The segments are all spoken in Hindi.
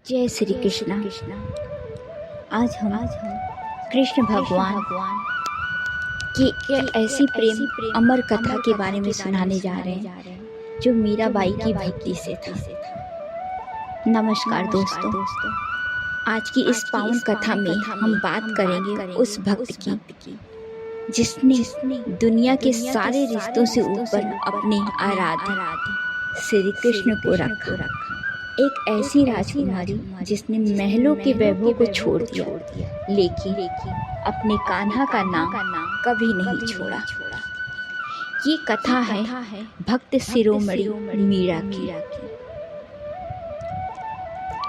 जय श्री कृष्ण। आज हम कृष्ण भगवान की ऐसी प्रेम अमर कथा के बारे में सुनाने जा रहे हैं जो मीराबाई की भक्ति से था। नमस्कार दोस्तों, आज की इस पावन कथा में हम बात करेंगे उस भक्त की जिसने दुनिया के सारे रिश्तों से ऊपर अपने आराध्य श्री कृष्ण को रखा। एक ऐसी राजकुमारी जिसने महलों के वैभव को छोड़ दिया, लेकिन अपने कान्हा का नाम कभी नहीं छोड़ा। ये कथा है भक्त शिरोमणि मीरा की।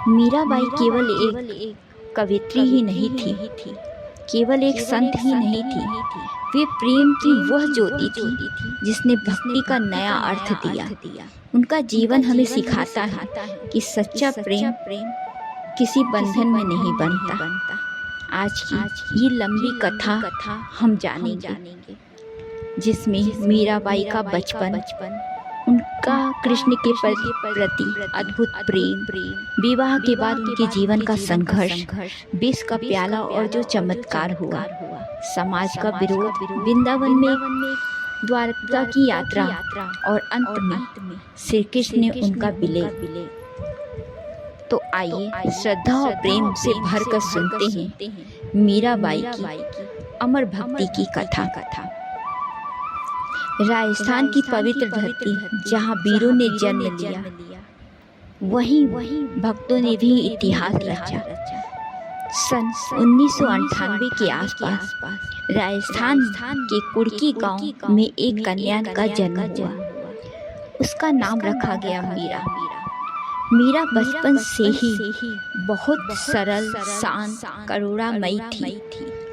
मीराबाई केवल एक कवित्री ही नहीं थी, केवल एक संत ही नहीं थी, वे प्रेम की वह ज्योति थी जिसने भक्ति का नया अर्थ दिया। उनका जीवन हमें सिखाता है कि सच्चा प्रेम किसी बंधन में नहीं बनता। आज की ये लंबी कथा हम जानेंगे, जिसमें मीराबाई का बचपन, उनका कृष्ण के प्रति अद्भुत प्रेम, विवाह के बाद उनके जीवन का संघर्ष, विष का प्याला और जो चमत्कार हुआ, समाज का विरोध, वृंदावन में द्वारका की यात्रा और अंत में श्री कृष्ण ने उनका विलय। तो आइए श्रद्धा और प्रेम से भरकर सुनते हैं मीराबाई की अमर भक्ति की कथा। राजस्थान की पवित्र धरती जहाँ वीरों ने जन्म लिया, वहीं भक्तों ने भी इतिहास रचा। सन 1998 के आसपास राजस्थान के कुड़की गांव में एक कन्या का जन्म हुआ। उसका नाम रखा गया मीरा। मीरा बचपन से ही बहुत सरल, शांत, करुणामयी थी,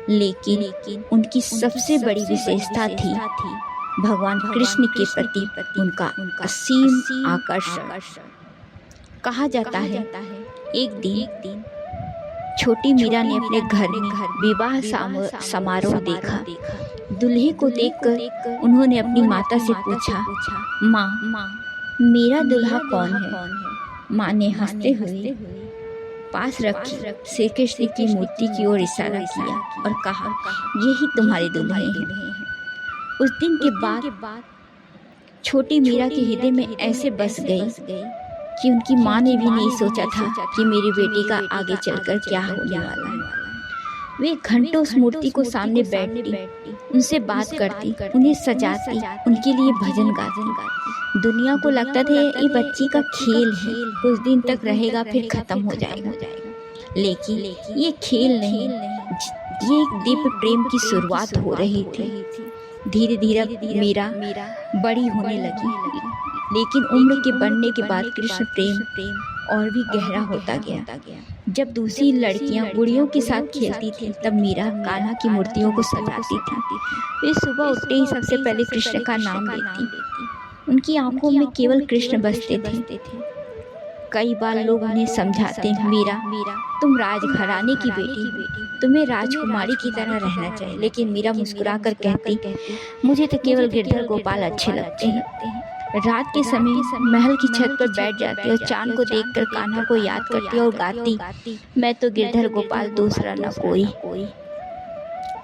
लेकिन उनकी सबसे बड़ी विशेषता थी भगवान कृष्ण के प्रति उनका असीम आकर्षण। कहा जाता है एक दिन छोटी मीरा ने अपने घर में विवाह समारोह देखा। दूल्हे को देखकर उन्होंने अपनी माता से पूछा, माँ, मेरा दूल्हा कौन है? माँ ने हंसते हुए पास रखी श्री कृष्ण की मूर्ति की ओर इशारा किया और कहा, यही तुम्हारे दूल्हे हैं। उस दिन के बाद छोटी मीरा के हृदय में ऐसे बस गई कि उनकी माँ ने भी नहीं सोचा था कि मेरी बेटी का आगे चलकर क्या होने वाला है। वे घंटों उस मूर्ति को सामने बैठती, उनसे बात करती, उन्हें सजाती, उनके लिए भजन गाती। दुनिया को लगता था ये बच्ची का खेल है, कुछ दिन तक रहेगा फिर खत्म हो जाएगा। लेकिन ये खेल नहीं, ये एक दिव्य प्रेम की शुरुआत हो रही थी। धीरे धीरे मीरा बड़ी होने लगी, लेकिन उम्र के बढ़ने के बाद कृष्ण प्रेम और भी गहरा होता गया। जब दूसरी लड़कियां गुड़ियों के साथ खेलती थी, तब मीरा कान्हा की मूर्तियों को सजाती थी। वे सुबह उठते ही सबसे पहले कृष्ण का नाम लेती। उनकी आंखों में केवल कृष्ण बसते थे। कई बार लोग उन्हें समझाते, मीरा तुम राजघराने की बेटी, तुम्हें राजकुमारी की तरह रहना चाहिए। लेकिन मीरा मुस्कुराकर कहती, मुझे तो केवल गिरधर गोपाल अच्छे लगते हैं। रात के समय महल की छत पर बैठ जाती और चांद को देखकर कान्हा को याद करती और गाती, मैं तो गिरधर गोपाल दूसरा न कोई।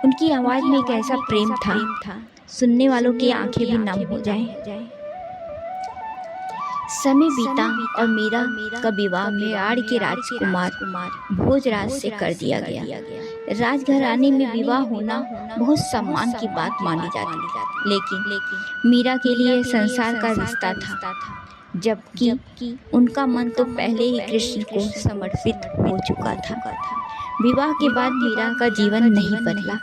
उनकी आवाज में एक ऐसा प्रेम था, सुनने वालों की आंखें भी नम हो जाएं। समय बीता और मीरा का विवाह मेवाड़ के राजकुमार भोजराज से कर दिया गया। राजघराने में विवाह होना बहुत सम्मान की बात मानी जाती, लेकिन मीरा के लिए संसार का रिश्ता था, जबकि उनका मन तो पहले ही कृष्ण को समर्पित हो चुका था। विवाह के बाद मीरा का जीवन नहीं बदला।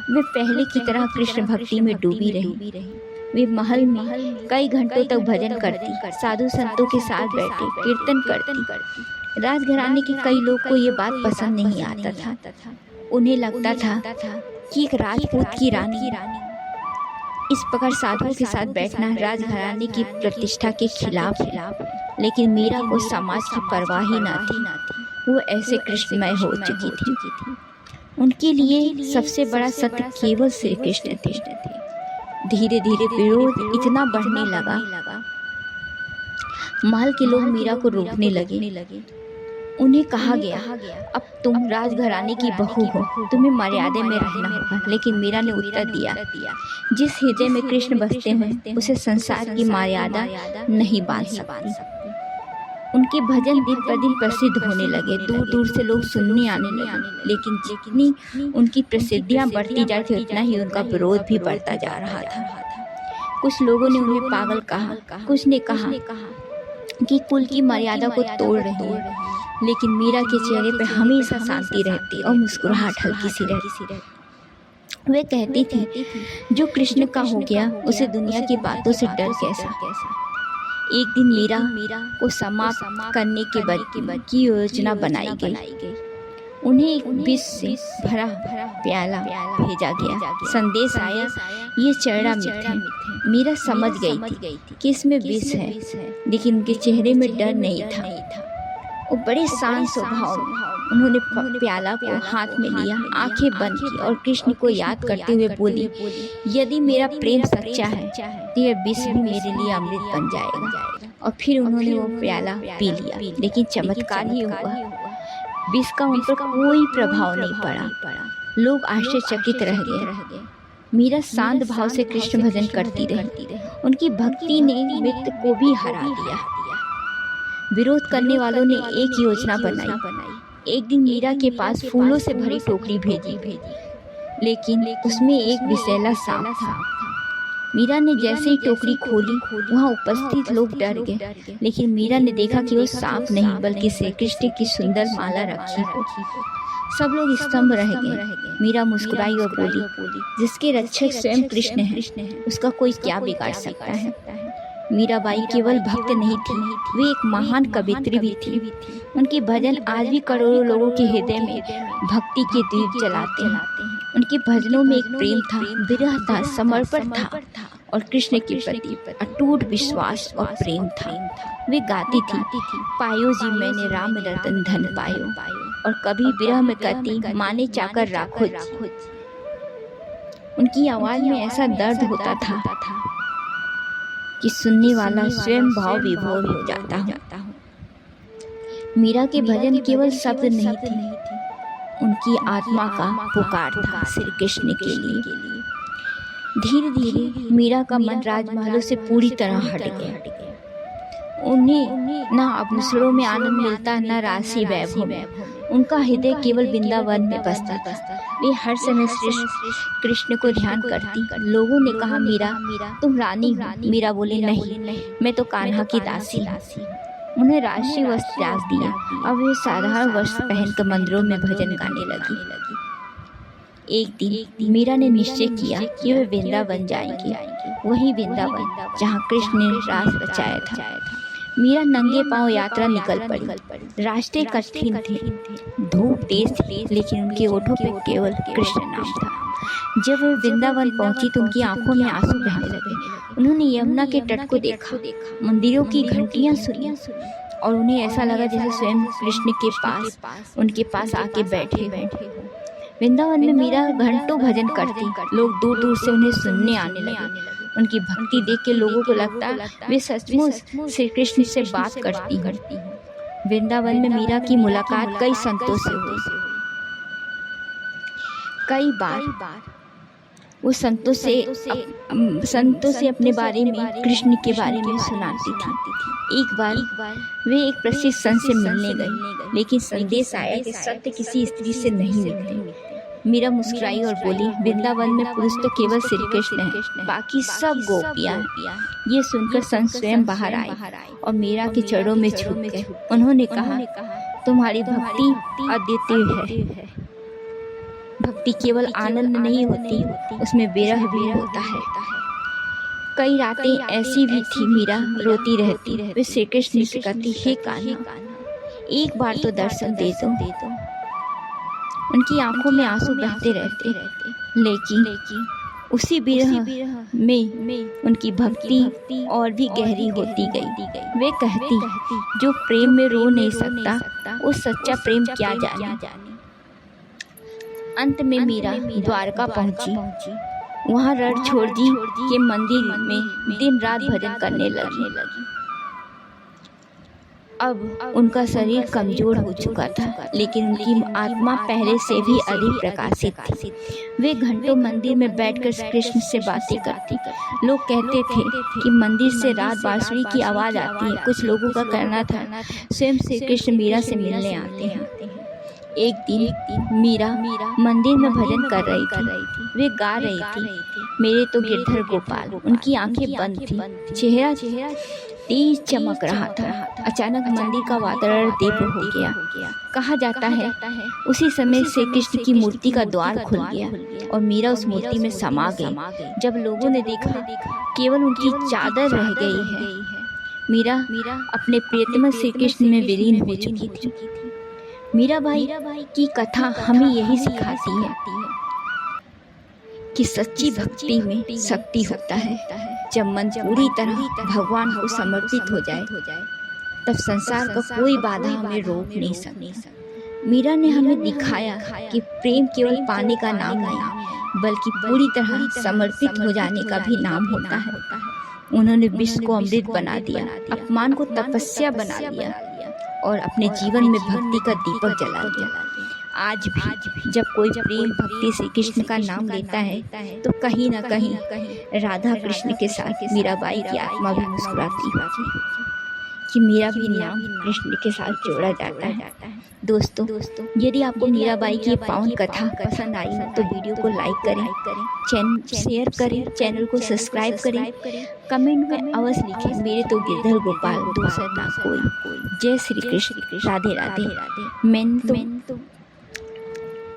वे पहले की तरह कृष्ण भक्ति में डूबी रही। वे महल में कई घंटों तक भजन करती, साधु संतों के साथ बैठी कीर्तन करती। राजघराने के कई लोग को ये बात पसंद नहीं आता था। उन्हें लगता था कि एक राजपूत की रानी इस प्रकार साधुओं के साथ बैठना राजघराने की प्रतिष्ठा के खिलाफ है। लेकिन मीरा को समाज की परवाह ही न थी। वो ऐसे कृष्णमय हो चुकी थी। उनके लिए सबसे बड़ा सत्य केवल श्री कृष्ण थे। धीरे धीरे विरोध इतना बढ़ने लगा, महल के लोग मीरा को रोकने लगे। उन्हें कहा गया, अब तुम राजघराने की बहू हो, तुम्हें मर्यादा में रहना होगा। लेकिन मीरा ने उत्तर दिया, जिस हृदय में कृष्ण बसते हैं उसे संसार की मर्यादा नहीं बांध सकती। उनके भजन दिन पर दिन प्रसिद्ध होने लगे, दूर दूर से लोग सुनने आने लगे। लेकिन जितनी उनकी प्रसिद्धियां बढ़ती जाती उतना ही उनका विरोध भी बढ़ता जा रहा था। कुछ लोगों ने उन्हें पागल कहा, कुछ ने कहा कि कुल की मर्यादा को तोड़ रही है। लेकिन मीरा के चेहरे पर हमेशा शांति रहती और मुस्कुराहट हल्की सी रहती। वे कहती थी, जो कृष्ण का हो गया उसे दुनिया की बातों से डर कैसा। एक दिन मीरा को समाप्त करने के बाद की योजना बनाई गई। उन्हें एक विष से भरा प्याला भेजा गया। संदेश आया, ये चेहरा मीठा। मीरा समझ गई थी कि इसमें विष है, लेकिन उनके चेहरे में डर नहीं था। वो बड़े शांत स्वभाव में उन्होंने प्याला को हाथ में लिया, आंखें बंद की और कृष्ण को याद करते हुए बोली, यदि मेरा प्रेम सच्चा है तो यह विष भी मेरे लिए अमृत बन जाएगा। और फिर उन्होंने वो प्याला पी लिया। लेकिन चमत्कार ही हुआ, विष का उन पर कोई प्रभाव नहीं पड़ा। लोग आश्चर्यचकित रह गए। मीरा शांत भाव से कृष्ण भजन करती रही। उनकी भक्ति ने मृत्यु को भी हरा दिया। विरोध करने वालों ने एक योजना बनाई। एक दिन मीरा के पास फूलों से भरी टोकरी भेजी, लेकिन उसमें एक विषैला सांप था। मीरा ने जैसे ही टोकरी खोली, वहाँ उपस्थित लोग डर गए। लेकिन मीरा ने देखा कि वो सांप नहीं बल्कि श्री कृष्ण की सुंदर माला रखी हो। सब लोग स्तंभ रह गए। मीरा मुस्कुराई और बोली, जिसके रक्षक स्वयं कृष्ण है, उसका कोई क्या बिगाड़ सकता है। मीराबाई केवल भक्त नहीं थी, वे एक महान कवित्री भी थी। उनके भजन आज भी करोड़ों लोगों के हृदय में भक्ति के दीप जलाते हैं। उनके भजनों में एक प्रेम था, विरह था, समर्पण था और कृष्ण के प्रति अटूट विश्वास और प्रेम था। वे गाती थी, पायो जी मैंने राम रतन धन पायो, और कभी विरह में कहती, माने चाकर राखो जी। उनकी आवाज में ऐसा दर्द होता था कि सुनने वाला स्वयं भाव विभोर हो जाता हूँ। मीरा के भजन केवल शब्द नहीं थे, उनकी आत्मा का पुकार था श्री कृष्ण के लिए। धीरे धीरे मीरा का मन राजमहलों से पूरी तरह हट गया। उन्हें न अवसरों में आनंद मिलता, न राशि वैभव। उनका हृदय केवल वृंदावन में बसता था। वे हर समय श्री कृष्ण को ध्यान करती। लोगों ने कहा, मीरा तुम रानी हो। मीरा बोले, नहीं, मैं तो कान्हा की दासी। उन्हें राष्ट्रीय वस्त्र त्याग दिया और वे साधारण वस्त्र पहनकर मंदिरों में भजन गाने लगी। एक दिन मीरा ने निश्चय किया कि वे वृंदावन जाएंगी, वही वृंदावन जहाँ कृष्ण ने रास रचाया था। मीरा नंगे पांव यात्रा निकल पड़ी। रास्ते कठिन थे, धूप तेज थी, लेकिन उनके होठों पे केवल कृष्ण नाम था। जब वे वृंदावन पहुंची तो उनकी आंखों में आंसू बहने लगे। उन्होंने यमुना के तट को देखा, मंदिरों की घंटियां सुनी और उन्हें ऐसा लगा जैसे स्वयं कृष्ण के पास उनके पास आके बैठे हो। वृंदावन में मीरा घंटों भजन करती। लोग दूर दूर से उन्हें सुनने आने लगे। उनकी भक्ति देख के लोगों को लगता वे सचमुच श्री कृष्ण से बात करती हैं। वृंदावन में मीरा की मुलाकात कई संतों से हुई। कई बार वो संतों से अपने बारे में, कृष्ण के बारे में सुनाती थी। एक बार वे एक प्रसिद्ध संत से मिलने गई, लेकिन संदेश आया कि सत्य किसी स्त्री से नहीं मिलते। मीरा मुस्कुराई और बोली, वृंदावन में पुरुष तो केवल श्री कृष्ण है, बाकी सब गोपियां। ये सुनकर संत स्वयं बाहर आए और मीरा के चरणों में झुक गए। उन्होंने कहा, तुम्हारी भक्ति अद्वितीय है। भक्ति केवल आनंद नहीं होती, उसमें विरह भी होता है। कई रातें ऐसी भी थी मीरा रोती रहती। वे श्री कृष्ण से कहती, हे कान्हा, एक बार तो दर्शन दे दो। उनकी आंखों में आंसू बहते रहते, लेकिन उसी विरह में उनकी भक्ति और भी गहरी होती गई। वे कहती, जो प्रेम में रो नहीं सकता वो सच्चा प्रेम क्या जाने। अंत में मीरा द्वारका पहुंची। वहां रणछोड़ जी के मंदिर में दिन रात भजन करने लगी। अब उनका शरीर कमजोर हो चुका था, लेकिन उनकी आत्मा पहले से भी अधिक प्रकाशित थी। वे घंटों मंदिर में बैठकर कृष्ण से बातें करती। लोग कहते थे कि मंदिर से रात बांसुरी की आवाज़ आती है। कुछ लोगों का कहना था स्वयं श्री कृष्ण मीरा से मिलने आते हैं। एक दिन मीरा मंदिर में भजन कर रही थी। वे गा रही थी, मेरे तो गिरधर गोपाल। उनकी आंखें बंद थी, चेहरा तेज चमक रहा था। अचानक मंदिर का वातावरण दिव्य हो गया। कहा जाता है उसी समय से कृष्ण की मूर्ति का द्वार खुल गया और मीरा उस मूर्ति में समा गई। जब लोगों ने देखा केवल उनकी चादर रह गई है। मीरा अपने प्रियतम श्री कृष्ण में विलीन हो चुकी थी। मीराबाई की कथा हमें यही सिखाती है कि सच्ची भक्ति में शक्ति होता है। जब मन पूरी तरह भगवान को समर्पित हो जाए तब संसार का कोई बाधा हमें रोक नहीं सकता। मीरा ने हमें दिखाया कि प्रेम केवल पाने का नाम नहीं, बल्कि पूरी तरह समर्पित हो जाने का भी नाम होता है। उन्होंने विष को अमृत बना दिया, अपमान को तपस्या बना दिया और अपने जीवन में भक्ति का दीपक जला दिया। आज भी जब कोई प्रेम भक्ति श्री कृष्ण का नाम लेता है तो कहीं न कहीं राधा कृष्ण के साथ मीराबाई की आत्मा भी मुस्कुराती है कि मेरा भी नाम कृष्ण के साथ जोड़ा जाता है। दोस्तों, यदि आपको मीराबाई की पावन कथा पसंद आई हो तो वीडियो को लाइक करें, शेयर करें, चैनल को सब्सक्राइब करें, कमेंट में अवश्य लिखें मेरे तो गिरधर गोपाल दूसरा ना कोई। जय श्री कृष्ण, राधे राधे। मैं तो